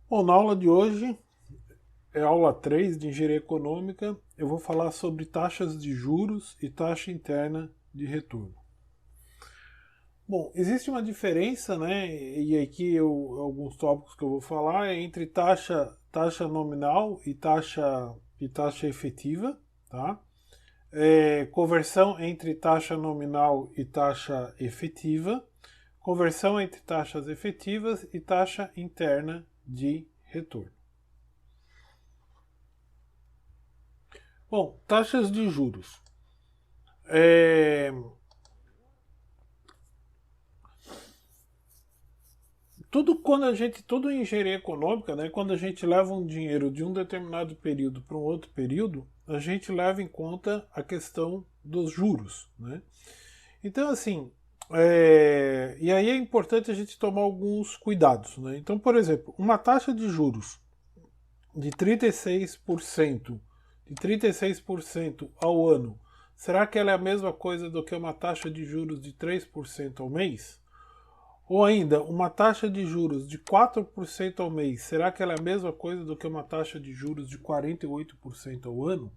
Bom, na aula de hoje, é aula 3 de Engenharia Econômica, eu vou falar sobre taxas de juros e taxa interna de retorno. Bom, existe uma diferença, né, e aqui alguns tópicos que eu vou falar, é entre taxa nominal e taxa efetiva, tá? Conversão entre taxa nominal e taxa efetiva, conversão entre taxas efetivas e taxa interna de retorno. Bom, taxas de juros. Tudo em engenharia econômica, né, quando a gente leva um dinheiro de um determinado período para um outro período, a gente leva em conta a questão dos juros, né? Então, assim, e aí é importante a gente tomar alguns cuidados, né? Então, por exemplo, uma taxa de juros de 36%, de 36% ao ano, será que ela é a mesma coisa do que uma taxa de juros de 3% ao mês? Ou ainda, uma taxa de juros de 4% ao mês, será que ela é a mesma coisa do que uma taxa de juros de 48% ao ano?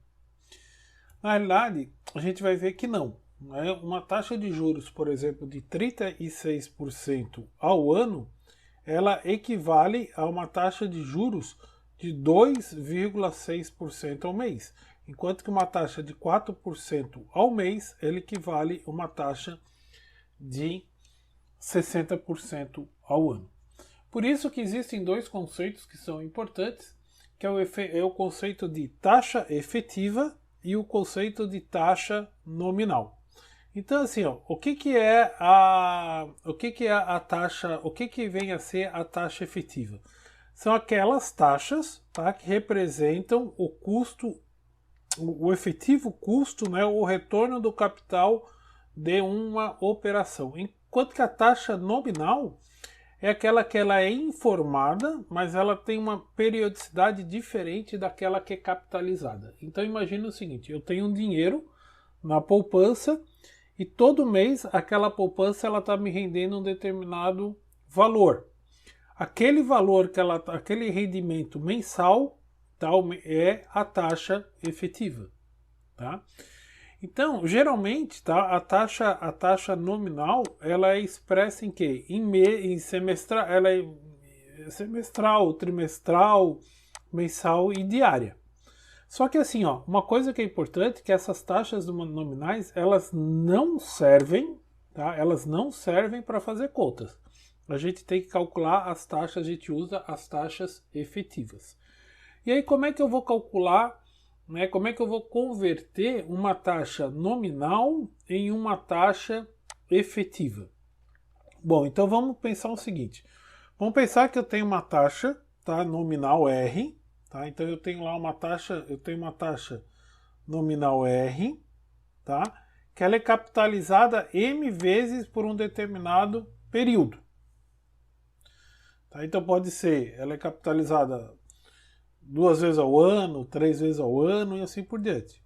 Na realidade, a gente vai ver que não. Né? Uma taxa de juros, por exemplo, de 36% ao ano, ela equivale a uma taxa de juros de 2,6% ao mês, enquanto que uma taxa de 4% ao mês, ela equivale a uma taxa de 60% ao ano. Por isso que existem dois conceitos que são importantes, que é o conceito de taxa efetiva e o conceito de taxa nominal. Então, assim, ó, o que é a taxa, o que vem a ser a taxa efetiva? São aquelas taxas, tá, que representam o custo, o efetivo custo, né, o retorno do capital de uma operação. Enquanto que a taxa nominal é aquela que ela é informada, mas ela tem uma periodicidade diferente daquela que é capitalizada. Então imagine o seguinte, eu tenho um dinheiro na poupança e todo mês aquela poupança ela está me rendendo um determinado valor. Aquele valor aquele rendimento mensal tal é a taxa efetiva, tá? Então, geralmente, tá, a taxa nominal, ela é expressa em quê? Em semestral, ela é semestral, trimestral, mensal e diária. Só que assim, ó, uma coisa que é importante é que essas taxas nominais, elas não servem, tá? Elas não servem para fazer contas. A gente tem que calcular as taxas, a gente usa as taxas efetivas. E aí, como é que eu vou calcular, né, como é que eu vou converter uma taxa nominal em uma taxa efetiva? Bom, então vamos pensar o seguinte. Vamos pensar que eu tenho uma taxa, tá, nominal R, tá? Então eu tenho lá uma taxa nominal R, tá? Que ela é capitalizada M vezes por um determinado período. Tá? Então pode ser, ela é capitalizada 2 vezes ao ano, 3 vezes ao ano e assim por diante.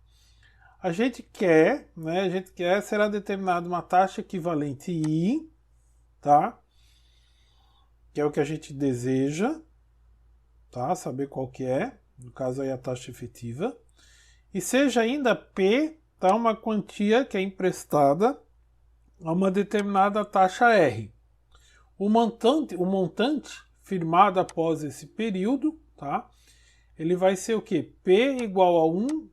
A gente quer será determinada uma taxa equivalente I, tá? Que é o que a gente deseja, tá? Saber qual que é, no caso aí a taxa efetiva. E seja ainda P, tá? Uma quantia que é emprestada a uma determinada taxa R. O montante firmado após esse período, tá? Ele vai ser o quê? P igual a 1,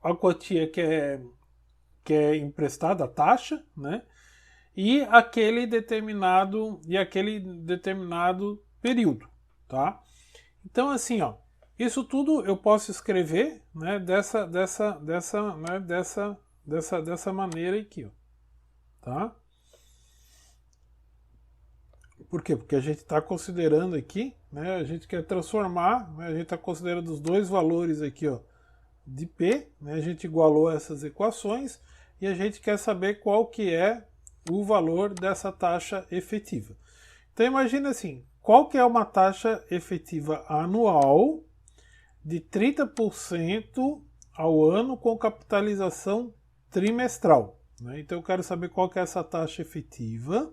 a quantia que é emprestada, a taxa, né? E aquele determinado período, tá? Então assim, ó, isso tudo eu posso escrever, né, dessa maneira aqui, ó, tá? Por quê? Porque a gente está considerando aqui, né, a gente quer transformar, né, a gente está considerando os dois valores aqui, ó, de P, né, a gente igualou essas equações e a gente quer saber qual que é o valor dessa taxa efetiva. Então imagina assim, qual que é uma taxa efetiva anual de 30% ao ano com capitalização trimestral, né? Então eu quero saber qual que é essa taxa efetiva,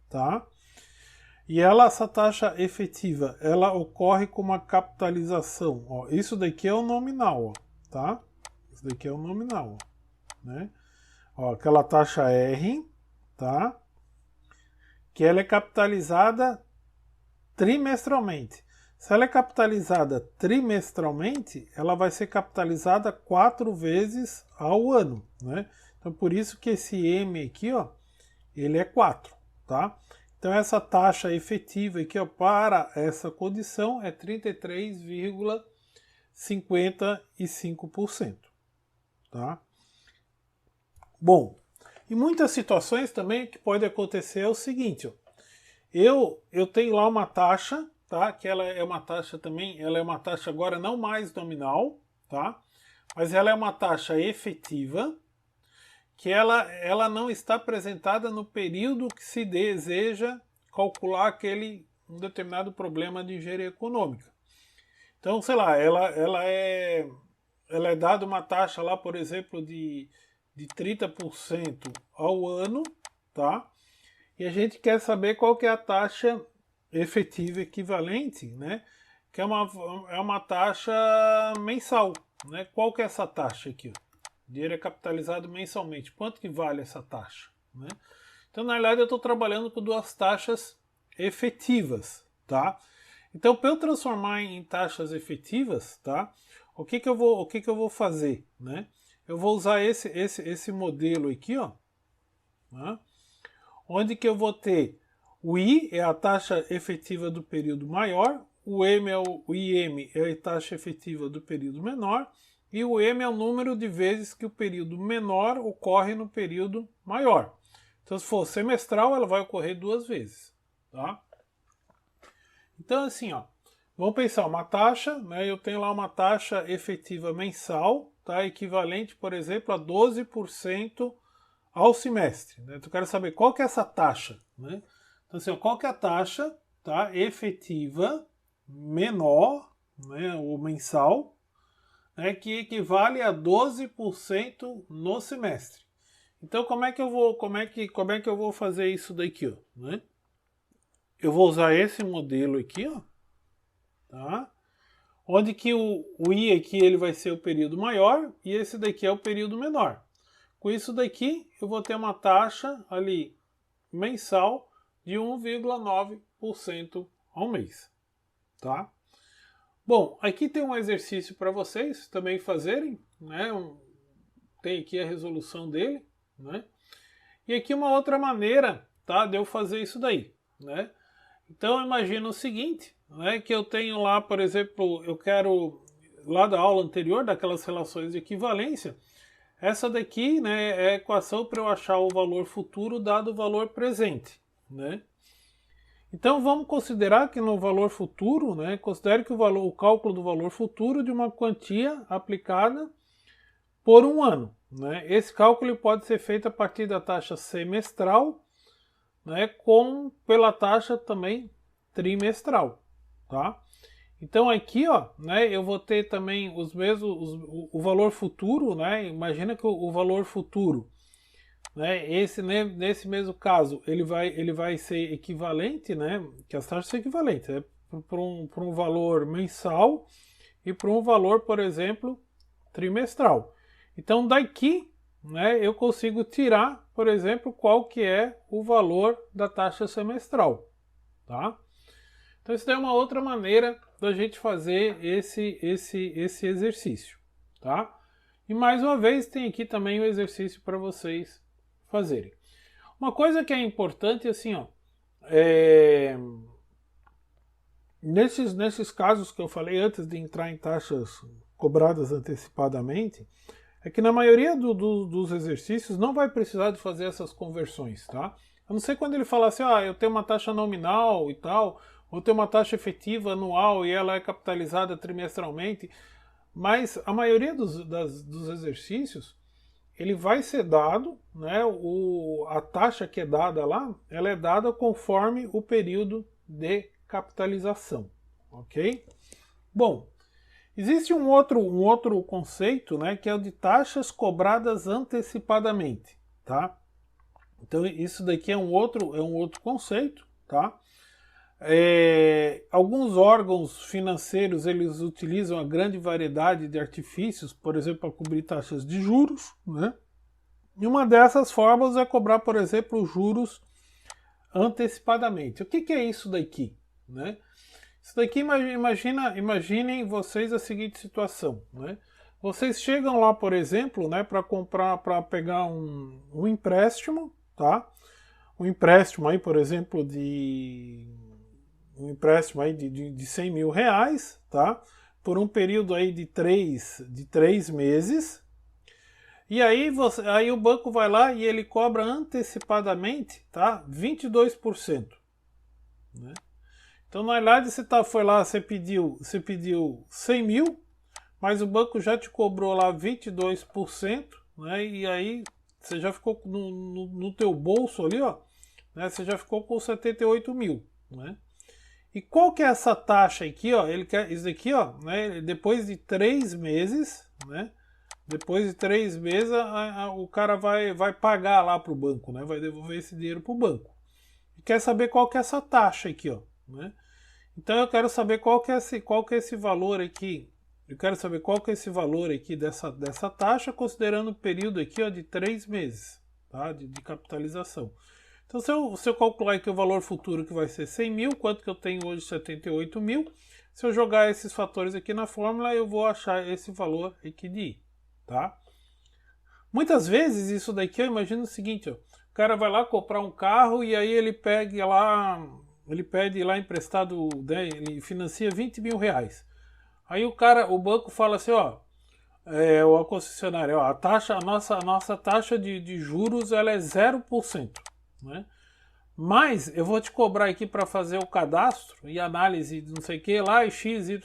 tá? E ela, essa taxa efetiva, ela ocorre com uma capitalização. Ó, isso daqui é o nominal, ó, tá? Isso daqui é o nominal, ó, né? Ó, aquela taxa R, tá? Que ela é capitalizada trimestralmente. Se ela é capitalizada trimestralmente, ela vai ser capitalizada 4 vezes ao ano, né? Então, por isso que esse M aqui, ó, ele é 4, tá? Então, essa taxa efetiva aqui, ó, para essa condição é 33,55%, tá? Bom, em muitas situações também o que pode acontecer é o seguinte, ó, eu tenho lá uma taxa, tá? Que ela é uma taxa também, ela é uma taxa agora não mais nominal, tá? Mas ela é uma taxa efetiva, que ela não está apresentada no período que se deseja calcular um determinado problema de engenharia econômica. Então, sei lá, ela é dada uma taxa lá, por exemplo, de 30% ao ano, tá? E a gente quer saber qual que é a taxa efetiva equivalente, né? Que é uma taxa mensal, né? Qual que é essa taxa aqui, ó? Dinheiro é capitalizado mensalmente. Quanto que vale essa taxa, né? Então, na realidade, eu estou trabalhando com duas taxas efetivas, tá? Então, para eu transformar em taxas efetivas, tá? O que que eu vou fazer, né? Eu vou usar esse modelo aqui, ó, né? Onde que eu vou ter o I é a taxa efetiva do período maior, o IM é a taxa efetiva do período menor, e o M é o número de vezes que o período menor ocorre no período maior. Então, se for semestral, ela vai ocorrer 2 vezes, tá? Então, assim, ó, vamos pensar uma taxa, né? Eu tenho lá uma taxa efetiva mensal, tá? Equivalente, por exemplo, a 12% ao semestre, né? Então, eu quero saber qual que é essa taxa, né? Então, assim, ó, qual que é a taxa, tá? Efetiva menor, né? Ou mensal, né, que equivale a 12% no semestre. Então, como é que eu vou fazer isso daqui, ó, né? Eu vou usar esse modelo aqui, ó, tá? Onde que o I aqui ele vai ser o período maior e esse daqui é o período menor. Com isso daqui, eu vou ter uma taxa ali mensal de 1,9% ao mês, tá? Bom, aqui tem um exercício para vocês também fazerem, né? Tem aqui a resolução dele, né? E aqui uma outra maneira, tá, de eu fazer isso daí, né? Então imagina o seguinte, né, que eu tenho lá, por exemplo, eu quero, lá da aula anterior, daquelas relações de equivalência, essa daqui, né, é a equação para eu achar o valor futuro dado o valor presente, né? Então vamos considerar que no valor futuro, né, considere que o cálculo do valor futuro de uma quantia aplicada por um ano, né? Esse cálculo pode ser feito a partir da taxa semestral, né, pela taxa também trimestral, tá? Então aqui, ó, né, eu vou ter também os mesmos, o valor futuro, né? Imagina que o valor futuro, né, nesse mesmo caso, ele vai ser equivalente, né? Que as taxas são equivalentes, né, para um valor mensal e para um valor, por exemplo, trimestral. Então daqui, né, eu consigo tirar, por exemplo, qual que é o valor da taxa semestral, tá? Então isso é uma outra maneira da gente fazer esse exercício, tá? E mais uma vez tem aqui também o exercício para vocês fazerem. Uma coisa que é importante, assim, ó, nesses casos que eu falei antes de entrar em taxas cobradas antecipadamente, é que na maioria dos exercícios não vai precisar de fazer essas conversões, tá? A não ser quando ele fala assim, eu tenho uma taxa nominal e tal, ou tenho uma taxa efetiva anual e ela é capitalizada trimestralmente, mas a maioria dos exercícios, ele vai ser dado, né, a taxa que é dada lá, ela é dada conforme o período de capitalização, ok? Bom, existe um outro conceito, né, que é o de taxas cobradas antecipadamente, tá? Então isso daqui é um outro conceito, tá? Alguns órgãos financeiros eles utilizam a grande variedade de artifícios, por exemplo, para cobrir taxas de juros, né? E uma dessas formas é cobrar, por exemplo, juros antecipadamente. O que é isso daqui, né? Isso daqui, imaginem vocês a seguinte situação, né? Vocês chegam lá, por exemplo, né, para pegar um empréstimo, tá? Um empréstimo aí, por exemplo, de 100 mil reais, tá? Por um período aí de três meses. E aí o banco vai lá e ele cobra antecipadamente, tá? 22%. Né? Então, na verdade, foi lá, você pediu 100 mil, mas o banco já te cobrou lá 22%, né? E aí você já ficou no teu bolso ali, ó, né? Você já ficou com 78 mil, né? E qual que é essa taxa aqui, ó? Ele quer isso aqui, ó, né? Depois de 3 meses, né? Depois de 3 meses, o cara vai pagar lá para o banco, né? Vai devolver esse dinheiro para o banco. E quer saber qual que é essa taxa aqui, ó, né? Então eu quero saber qual que é esse valor aqui. Eu quero saber qual que é esse valor aqui dessa taxa, considerando o período aqui, ó, de 3 meses, tá? De capitalização. Então se eu calcular aqui o valor futuro que vai ser 100 mil, quanto que eu tenho hoje? 78 mil. Se eu jogar esses fatores aqui na fórmula, eu vou achar esse valor aqui de I, tá? Muitas vezes isso daqui, eu imagino o seguinte, ó, o cara vai lá comprar um carro e aí ele pede lá emprestado, né, ele financia 20 mil reais. Aí o banco fala assim, ó, a concessionária, ó, a nossa taxa de juros ela é 0%, né? Mas eu vou te cobrar aqui para fazer o cadastro e análise de não sei o que lá, e XYZ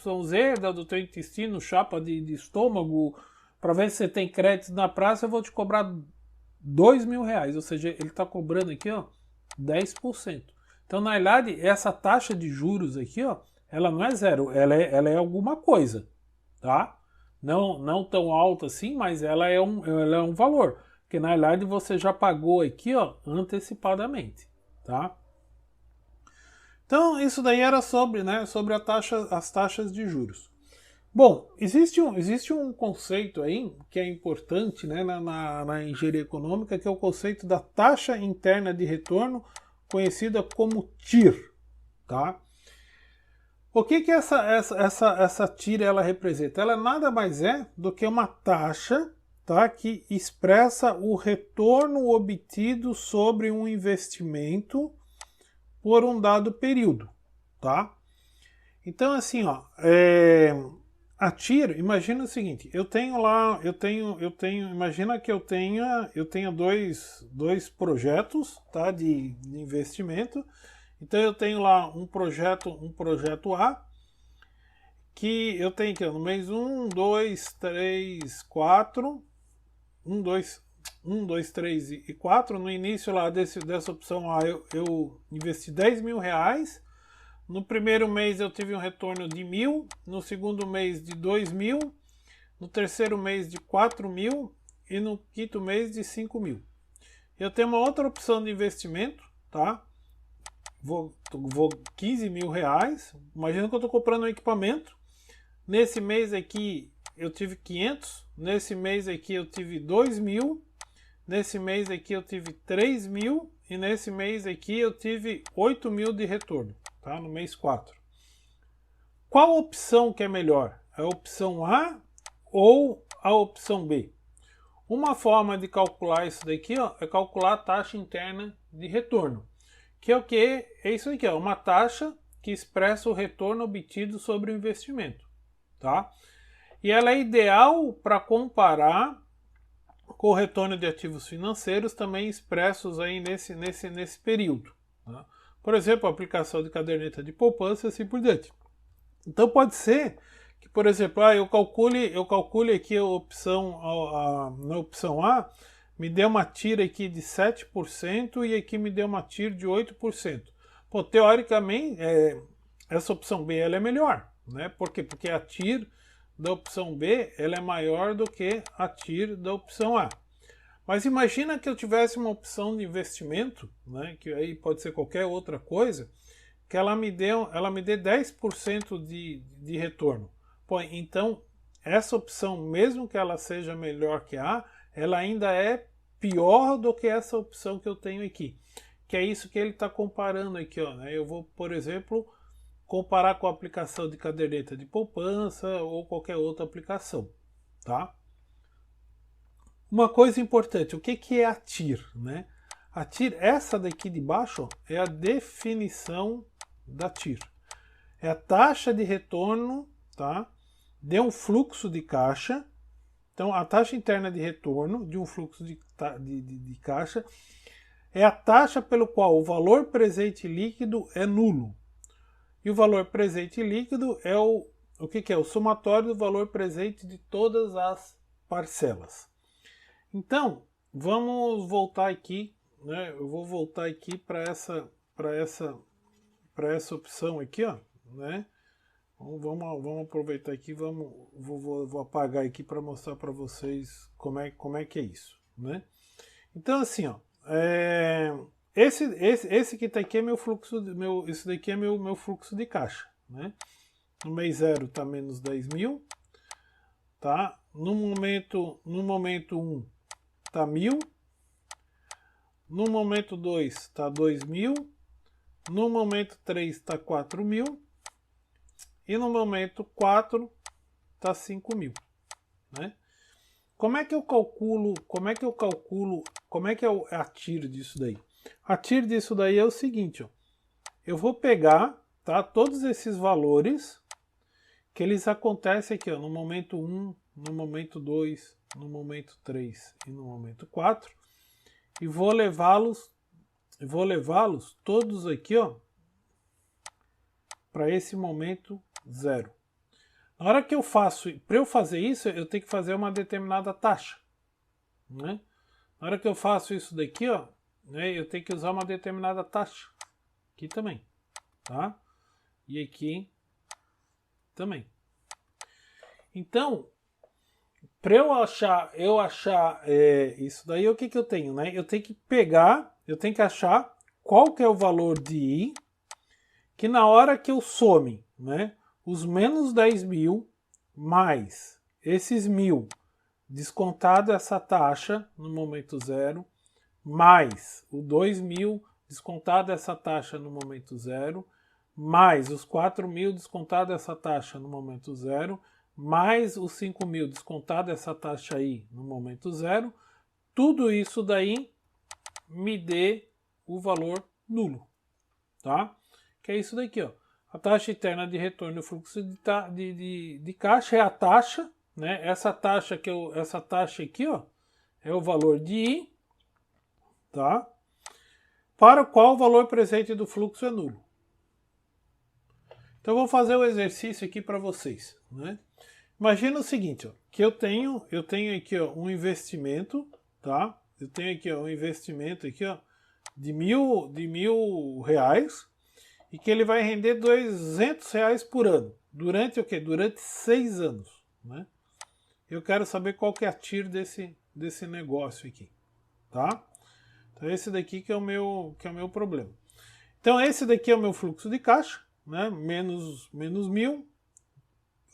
do teu intestino, chapa de estômago, para ver se você tem crédito na praça, eu vou te cobrar 2 mil reais. Ou seja, ele está cobrando aqui, ó, 10%. Então, na verdade, essa taxa de juros aqui, ó, ela não é zero, ela é alguma coisa, tá? Não tão alta assim, mas ela é um valor. Porque, na verdade, você já pagou aqui, ó, antecipadamente, tá? Então, isso daí era sobre as taxas de juros. Bom, existe um conceito aí que é importante, né, na engenharia econômica, que é o conceito da taxa interna de retorno, conhecida como TIR, tá? O que essa TIR ela representa? Ela nada mais é do que uma taxa, tá, que expressa o retorno obtido sobre um investimento por um dado período, tá? Então, assim, ó, a TIR, imagina o seguinte, imagina que eu tenha dois projetos, tá, de investimento. Então eu tenho lá um projeto A, que eu tenho aqui no mês 1, 2, 3, 4, 1, 2, 3 e 4. No início lá dessa opção A eu investi 10 mil reais. No primeiro mês eu tive um retorno de 1.000, no segundo mês de 2.000, no terceiro mês de 4.000 e no quinto mês de 5.000. Eu tenho uma outra opção de investimento, tá? Vou 15 mil reais. Imagina que eu estou comprando um equipamento. Nesse mês aqui eu tive 500. Nesse mês aqui eu tive 2.000. Nesse mês aqui eu tive 3.000. E nesse mês aqui eu tive 8.000 de retorno, tá? No mês 4. Qual opção que é melhor? A opção A ou a opção B? Uma forma de calcular isso daqui, ó, é calcular a taxa interna de retorno. Que é o que? É isso aqui, ó, uma taxa que expressa o retorno obtido sobre o investimento, tá? E ela é ideal para comparar com o retorno de ativos financeiros também expressos aí nesse período, tá? Por exemplo, a aplicação de caderneta de poupança e assim por diante. Então pode ser que, por exemplo, eu calcule aqui na opção A, me deu uma TIR aqui de 7% e aqui me deu uma TIR de 8%. Pô, teoricamente, essa opção B ela é melhor, né? Por quê? Porque a TIR da opção B ela é maior do que a TIR da opção A. Mas imagina que eu tivesse uma opção de investimento, né? Que aí pode ser qualquer outra coisa, que ela me dê 10% de retorno. Pô, então, essa opção, mesmo que ela seja melhor que a, ela ainda é pior do que essa opção que eu tenho aqui. Que é isso que ele está comparando aqui, ó, né? Eu vou, por exemplo, comparar com a aplicação de caderneta de poupança ou qualquer outra aplicação, tá? Uma coisa importante, o que é a TIR, né? A TIR, essa daqui de baixo, ó, é a definição da TIR. É a taxa de retorno, tá? De um fluxo de caixa. Então, a taxa interna de retorno de um fluxo de caixa é a taxa pelo qual o valor presente líquido é nulo. E o valor presente líquido é o que é? O somatório do valor presente de todas as parcelas. Então, vamos voltar aqui, né? Eu vou voltar aqui para essa opção aqui, ó, né? Vamos aproveitar aqui, vou apagar aqui para mostrar para vocês como é que é isso, né? Então assim, ó, esse que está aqui é meu fluxo, esse daqui é meu fluxo de caixa, né? No mês 0 está menos 10 mil, tá? No momento 1 está 1000, no momento 2 está 2000, no momento 3 está 4000 e no momento 4 está 5000, né? Como é que eu calculo, como é que é a TIR disso daí? A TIR disso daí é o seguinte, ó, eu vou pegar, tá, todos esses valores que eles acontecem aqui, ó, no momento 1, no momento 2, no momento 3 e no momento 4, e vou levá-los todos aqui, ó, para esse momento 0. Na hora que eu faço, para eu fazer isso, eu tenho que fazer uma determinada taxa, né? Na hora que eu faço isso daqui, ó, né, eu tenho que usar uma determinada taxa aqui também, tá? E aqui também. Então, para eu achar isso daí, o que eu tenho, né? Eu tenho que achar qual que é o valor de I, que na hora que eu some, né, os menos 10 mil mais esses 1000, descontado essa taxa no momento 0, mais o 2000, descontado essa taxa no momento 0, mais os 4000, descontado essa taxa no momento 0, mais os 5000, descontado essa taxa aí no momento 0, tudo isso daí me dê o valor nulo, tá? Que é isso daqui, ó. A taxa interna de retorno do fluxo de caixa é a taxa, né? Essa taxa aqui, ó, é o valor de I, tá? Para o qual o valor presente do fluxo é nulo. Então eu vou fazer o exercício aqui para vocês, né? Imagina o seguinte, ó, que eu tenho aqui, ó, um investimento, tá? Eu tenho aqui, ó, um investimento aqui, ó, de mil reais, e que ele vai render R$200 por ano. Durante o quê? Durante 6 anos, né? Eu quero saber qual que é a TIR desse negócio aqui, tá? Então esse daqui que é o meu problema. Então esse daqui é o meu fluxo de caixa, né? Menos 1000,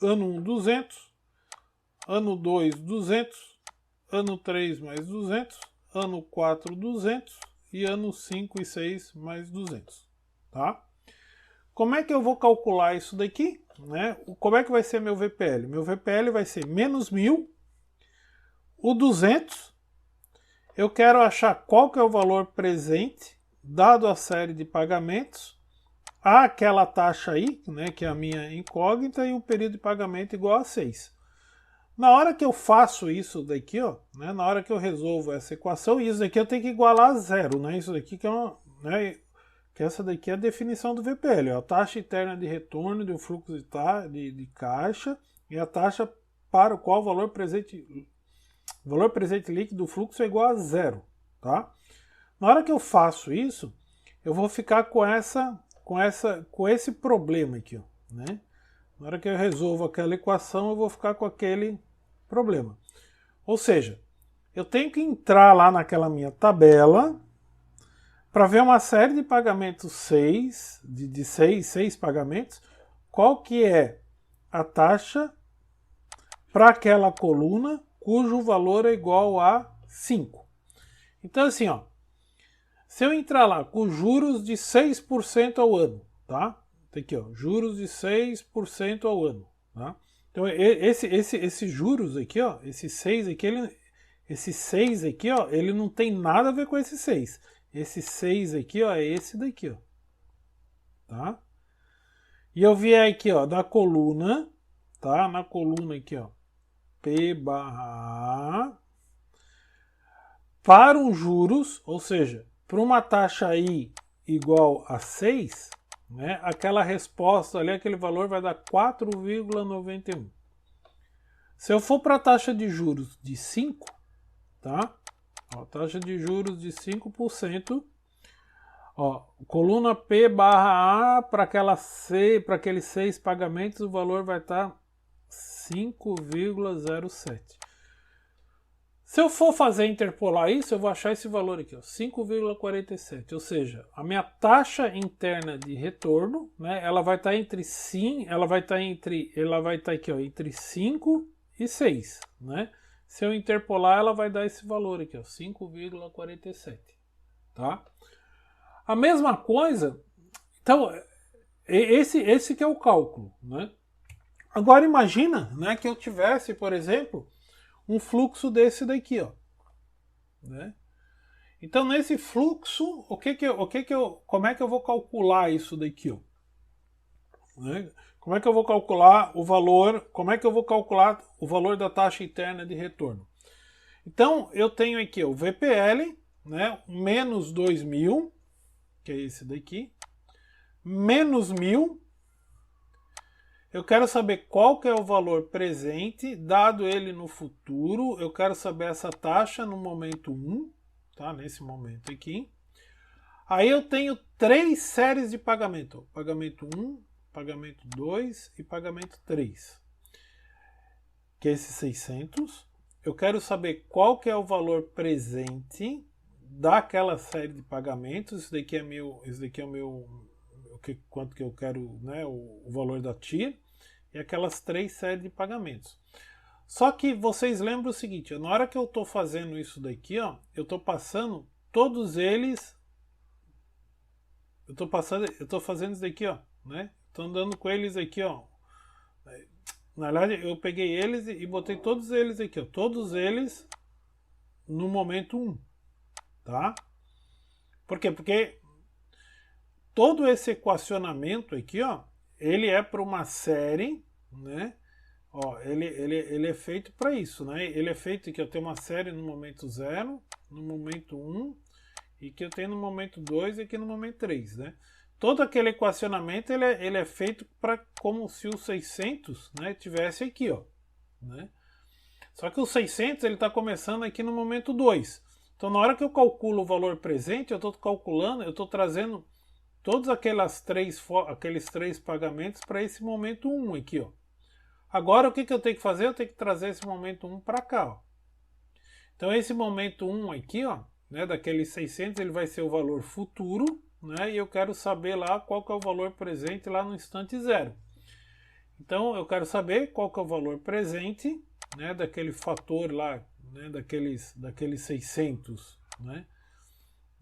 ano 1, 200, ano 2, 200, ano 3 mais 200, ano 4, 200 e ano 5 e 6 mais 200, tá? Como é que eu vou calcular isso daqui, né? Como é que vai ser meu VPL? Meu VPL vai ser menos 1000, o 200, eu quero achar qual que é o valor presente, dado a série de pagamentos, aquela taxa aí, né, que é a minha incógnita, e o período de pagamento igual a 6. Na hora que eu faço isso daqui, ó, né, na hora que eu resolvo essa equação, isso daqui eu tenho que igualar a 0, né? Isso daqui que é uma, né, que essa daqui é a definição do VPL, ó, a taxa interna de retorno de um fluxo de caixa e a taxa para o qual o valor presente líquido do fluxo é igual a 0, tá? Na hora que eu faço isso, eu vou ficar com esse problema aqui, ó, né? Na hora que eu resolvo aquela equação, eu vou ficar com aquele problema. Ou seja, eu tenho que entrar lá naquela minha tabela, para ver uma série de pagamentos 6, de 6 pagamentos, qual que é a taxa para aquela coluna cujo valor é igual a 5. Então assim, ó, se eu entrar lá com juros de 6% ao ano, tá? Tem aqui, ó, juros de 6% ao ano, tá? Então esse juros aqui, ó, esse 6 aqui, esse 6 aqui, ó, ele não tem nada a ver com esse 6. Esse 6 aqui, ó, é esse daqui, ó. Tá? E eu vier aqui, ó, da coluna, tá? Na coluna aqui, ó, P barra A, para um juros, ou seja, para uma taxa I igual a 6, né, aquela resposta ali, aquele valor vai dar 4,91. Se eu for para a taxa de juros de 5, tá? Ó, taxa de juros de 5%, ó, coluna P barra A, para aqueles 6 pagamentos, o valor vai estar 5,07. Se eu for fazer interpolar isso, eu vou achar esse valor aqui, 5,47. Ou seja, a minha taxa interna de retorno, né, ela vai estar entre aqui, ó, entre 5 e 6, né? Se eu interpolar, ela vai dar esse valor aqui, 5,47, tá? A mesma coisa, então, esse que é o cálculo, né? Agora imagina, né, que eu tivesse, por exemplo, um fluxo desse daqui, ó, né? Então nesse fluxo, como é que eu vou calcular isso daqui, ó? Né? Como é que eu vou calcular o valor? Como é que eu vou calcular o valor da taxa interna de retorno? Então eu tenho aqui o VPL, né, menos 2.000, que é esse daqui, menos 1.000. Eu quero saber qual que é o valor presente, dado ele no futuro. Eu quero saber essa taxa no momento 1, tá? Nesse momento aqui. Aí eu tenho 3 séries de pagamento. Pagamento 1, pagamento 2 e pagamento 3. Que é esse 600. Eu quero saber qual que é o valor presente daquela série de pagamentos. Esse daqui é o meu... quanto que eu quero, né, o valor da TIR, e aquelas 3 séries de pagamentos. Só que vocês lembram o seguinte, na hora que eu estou fazendo isso daqui, ó, eu estou passando todos eles, eu estou fazendo isso daqui, ó, né? Estou andando com eles aqui, ó. Na verdade, eu peguei eles e botei todos eles aqui, ó, todos eles no momento 1, tá? Por quê? Porque todo esse equacionamento aqui, ó, ele é para uma série, né? Ó, ele é feito para isso, né? Ele é feito que eu tenho uma série no momento 0, no momento 1, e que eu tenho no momento 2 e aqui no momento 3, né? Todo aquele equacionamento, ele é feito para como se o 600, né, tivesse aqui, ó, né? Só que o 600, ele está começando aqui no momento 2. Então, na hora que eu calculo o valor presente, eu estou calculando, eu estou trazendo todos aqueles 3 pagamentos para esse momento 1 aqui, ó. Agora o que eu tenho que fazer? Eu tenho que trazer esse momento 1 para cá, ó. Então esse momento 1 aqui, ó, né, daqueles 600, ele vai ser o valor futuro, né, e eu quero saber lá qual que é o valor presente lá no instante 0. Então eu quero saber qual que é o valor presente, né, daquele fator lá, né, daqueles 600, né,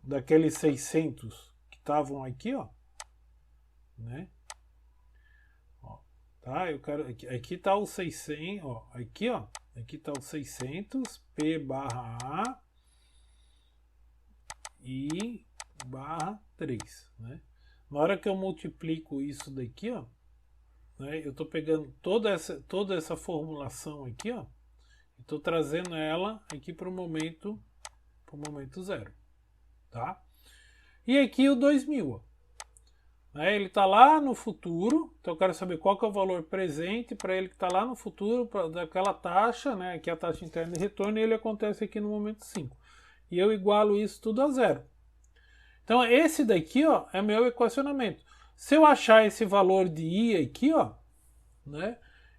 daqueles 600 estavam aqui, ó, né? Ó, tá? Eu quero aqui tá o 600, ó, aqui tá o 600 P barra A e barra 3, né? Na hora que eu multiplico isso daqui, ó, né, eu tô pegando toda essa formulação aqui, ó, e tô trazendo ela aqui para o momento 0, tá? E aqui o 2.000, ó. Ele está lá no futuro, então eu quero saber qual que é o valor presente para ele que está lá no futuro, daquela taxa, né, que é a taxa interna de retorno, e ele acontece aqui no momento 5. E eu igualo isso tudo a 0. Então esse daqui, ó, é meu equacionamento. Se eu achar esse valor de I aqui, ó, né,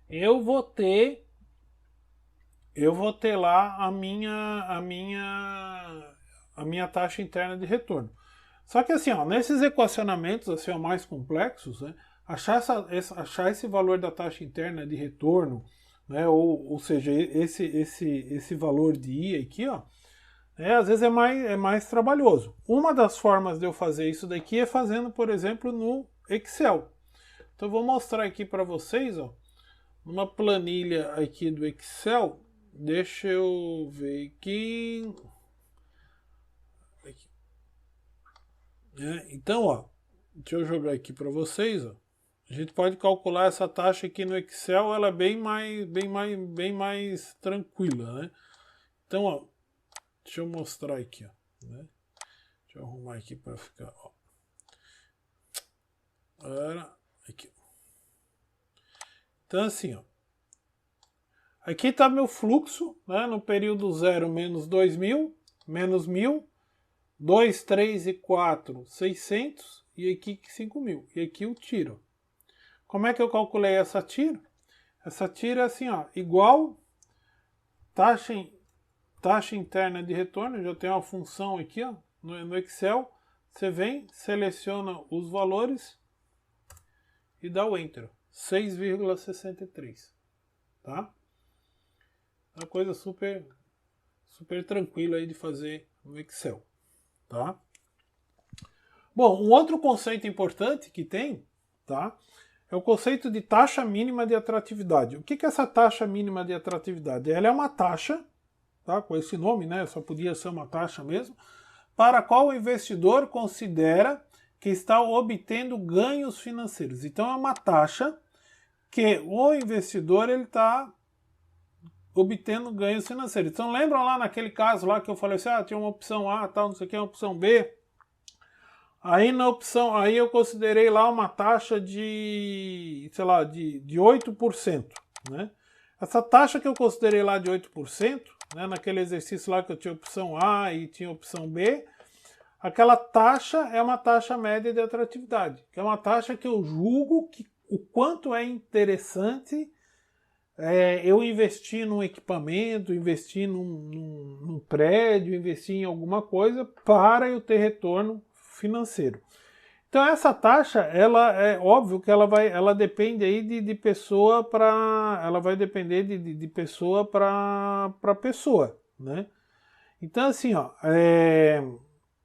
eu vou ter lá a minha taxa interna de retorno. Só que assim, ó, nesses equacionamentos assim, ó, mais complexos, né, achar esse valor da taxa interna de retorno, né, ou seja, esse valor de I aqui, ó, às vezes é mais trabalhoso. Uma das formas de eu fazer isso daqui é fazendo, por exemplo, no Excel. Então eu vou mostrar aqui para vocês, ó, uma planilha aqui do Excel. Deixa eu ver aqui. Então, ó, deixa eu jogar aqui para vocês, ó. A gente pode calcular essa taxa aqui no Excel, ela é bem mais tranquila, né? Então, ó, deixa eu mostrar aqui, ó, né? Deixa eu arrumar aqui para ficar, ó. Aqui. Então, assim, ó. Aqui está meu fluxo, né? No período 0, menos 2.000, menos 1.000, 2, 3 e 4, 600, e aqui 5.000. E aqui o tiro. Como é que eu calculei essa tira? Essa tira é assim, ó, igual taxa interna de retorno. Eu já tenho uma função aqui, ó, no Excel. Você vem, seleciona os valores e dá o Enter. 6,63. Tá? É uma coisa super tranquila aí de fazer no Excel. Tá? Bom, um outro conceito importante que tem, tá? É o conceito de taxa mínima de atratividade. O que é essa taxa mínima de atratividade? Ela é uma taxa, tá? Com esse nome, né? Só podia ser uma taxa mesmo, para a qual o investidor considera que está obtendo ganhos financeiros. Então é uma taxa que o investidor ele está obtendo ganhos financeiros. Então lembra lá naquele caso lá que eu falei assim, tinha uma opção A, tal, não sei o que, uma opção B. Aí na opção, aí eu considerei lá uma taxa de, sei lá, de 8%, né? Essa taxa que eu considerei lá de 8%, né, naquele exercício lá que eu tinha opção A e tinha opção B, aquela taxa é uma taxa média de atratividade, que é uma taxa que eu julgo que o quanto é interessante eu investir num equipamento, investir num prédio, investir em alguma coisa para eu ter retorno financeiro. Então essa taxa, ela é óbvio que ela depende aí de pessoa para, ela vai depender de pessoa para pessoa, né? Então assim, ó,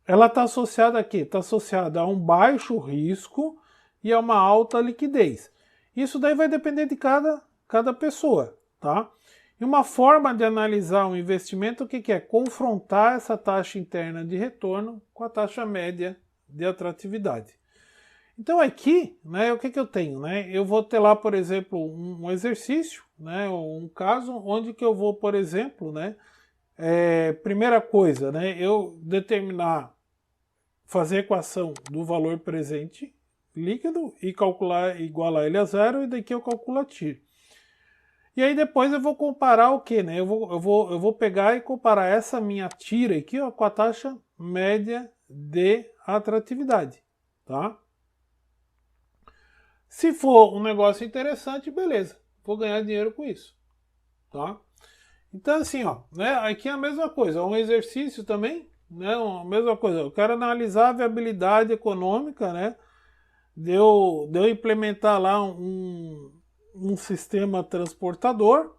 ela está associada a quê? Está associada a um baixo risco e a uma alta liquidez. Isso daí vai depender de cada pessoa, tá? E uma forma de analisar um investimento, o que é? Confrontar essa taxa interna de retorno com a taxa média de atratividade. Então aqui, né, o que eu tenho? Né? Eu vou ter lá, por exemplo, um exercício, né, um caso onde que eu vou, por exemplo, né, primeira coisa, né, eu fazer a equação do valor presente líquido e calcular, igualar ele a zero, e daqui eu calculo a TIR. E aí depois eu vou comparar o que, né? Eu vou pegar e comparar essa minha TIR aqui, ó, com a taxa média de atratividade, tá? Se for um negócio interessante, beleza, vou ganhar dinheiro com isso, tá? Então assim, ó, né? Aqui é a mesma coisa, um exercício também, né? A mesma coisa. Eu quero analisar a viabilidade econômica, né? De eu implementar lá um sistema transportador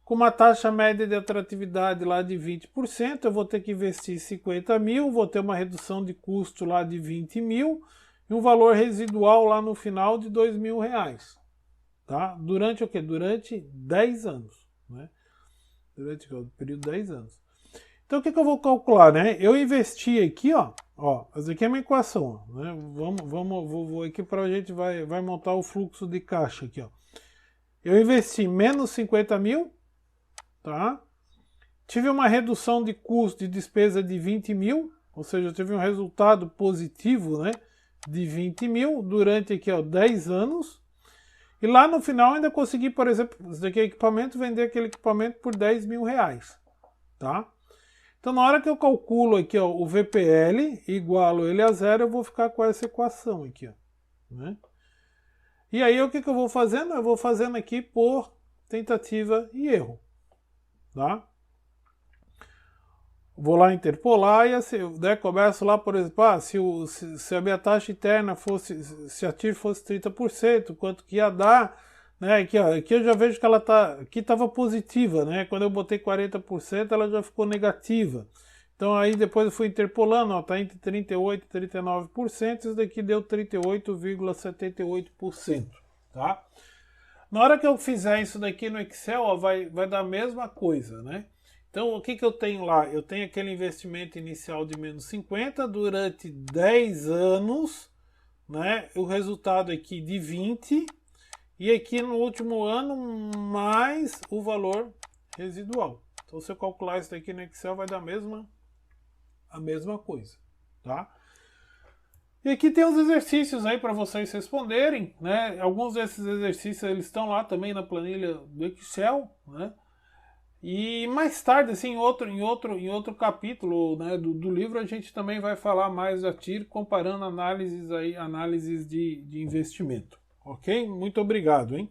com uma taxa média de atratividade lá de 20%, eu vou ter que investir 50 mil, vou ter uma redução de custo lá de 20 mil e um valor residual lá no final de R$2.000, tá? Durante o quê? Durante 10 anos, né? Durante o período de 10 anos. Então o que eu vou calcular, né? Eu investi aqui, ó, essa aqui é a minha equação, né? Vou aqui para a gente vai montar o fluxo de caixa aqui, ó. Eu investi menos 50 mil, tá? Tive uma redução de custo de despesa de 20 mil, ou seja, eu tive um resultado positivo, né? De 20 mil durante aqui, ó, 10 anos. E lá no final ainda consegui, por exemplo, esse daqui é equipamento, vender aquele equipamento por R$10.000, tá? Então na hora que eu calculo aqui, ó, o VPL, igualo ele a zero, eu vou ficar com essa equação aqui, ó, né? E aí o que eu vou fazendo? Eu vou fazendo aqui por tentativa e erro, tá? vou lá interpolar e assim, né, começo lá, por exemplo, se a minha taxa interna fosse, se a TIR fosse 30%, quanto que ia dar, né? Aqui eu já vejo que ela aqui estava positiva, né? Quando eu botei 40%, ela já ficou negativa. Então aí depois eu fui interpolando, ó, tá entre 38% e 39%, isso daqui deu 38,78%, tá? Na hora que eu fizer isso daqui no Excel, ó, vai dar a mesma coisa, né? Então, o que eu tenho lá? Eu tenho aquele investimento inicial de menos 50 durante 10 anos, né? O resultado aqui de 20 e aqui no último ano mais o valor residual. Então, se eu calcular isso daqui no Excel, vai dar a mesma coisa, tá? E aqui tem os exercícios aí para vocês responderem, né? Alguns desses exercícios eles estão lá também na planilha do Excel, né? E mais tarde, assim, em outro capítulo, né, do livro, a gente também vai falar mais da TIR, comparando análises de investimento. Ok? Muito obrigado, hein?